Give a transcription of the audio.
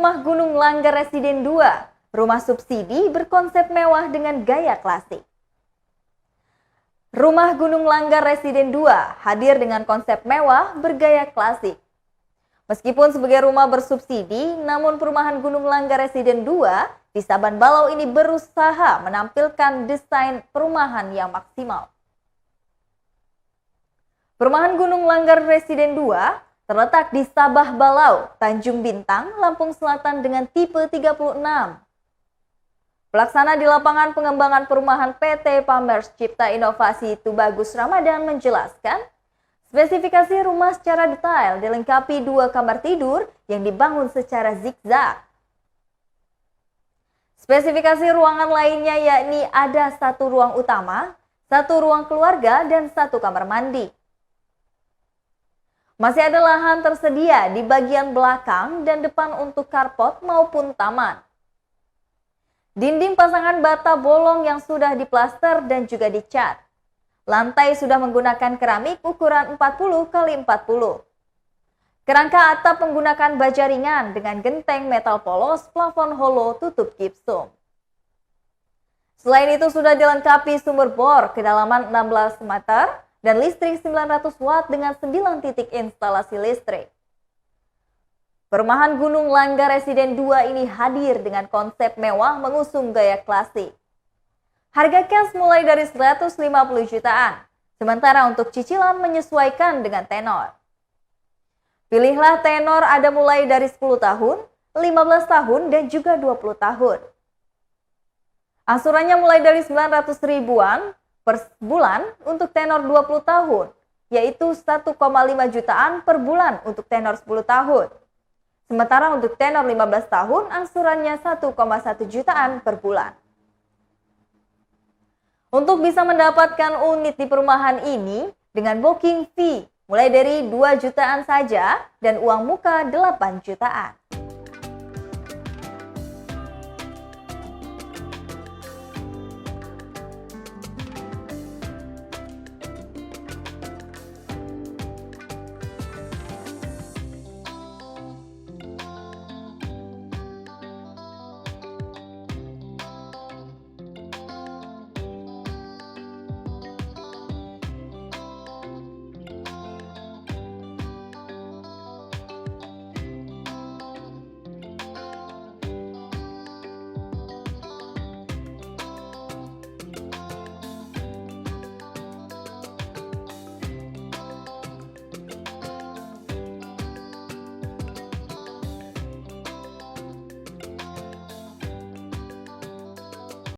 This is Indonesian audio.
rumah Gunung Langgar Residen 2, rumah subsidi berkonsep mewah dengan gaya klasik. Rumah Gunung Langgar Residen 2 hadir dengan konsep mewah bergaya klasik. Meskipun sebagai rumah bersubsidi, namun perumahan Gunung Langgar Residen 2 di Saban Balau ini berusaha menampilkan desain perumahan yang maksimal. Perumahan Gunung Langgar Residen 2 terletak di Sabah Balau, Tanjung Bintang, Lampung Selatan dengan tipe 36. Pelaksana di lapangan pengembangan perumahan PT Pamers Cipta Inovasi Tubagus Ramadan menjelaskan, spesifikasi rumah secara detail dilengkapi 2 kamar tidur yang dibangun secara zigzag. Spesifikasi ruangan lainnya yakni ada 1 ruang utama, 1 ruang keluarga, dan 1 kamar mandi. Masih ada lahan tersedia di bagian belakang dan depan untuk carport maupun taman. Dinding pasangan bata bolong yang sudah diplaster dan juga dicat. Lantai sudah menggunakan keramik ukuran 40 x 40. Kerangka atap menggunakan baja ringan dengan genteng metal polos, plafon holo tutup gipsum. Selain itu sudah dilengkapi sumur bor kedalaman 16 meter dan listrik 900 watt dengan 9 titik instalasi listrik. Perumahan Gunung Langgar Residen 2 ini hadir dengan konsep mewah mengusung gaya klasik. Harga cash mulai dari 150 jutaan, sementara untuk cicilan menyesuaikan dengan tenor. Pilihlah tenor ada mulai dari 10 tahun, 15 tahun, dan juga 20 tahun. Angsurannya mulai dari 900 ribuan per bulan untuk tenor 20 tahun, yaitu 1,5 jutaan per bulan untuk tenor 10 tahun. Sementara untuk tenor 15 tahun, angsurannya 1,1 jutaan per bulan. Untuk bisa mendapatkan unit di perumahan ini dengan booking fee mulai dari 2 jutaan saja dan uang muka 8 jutaan.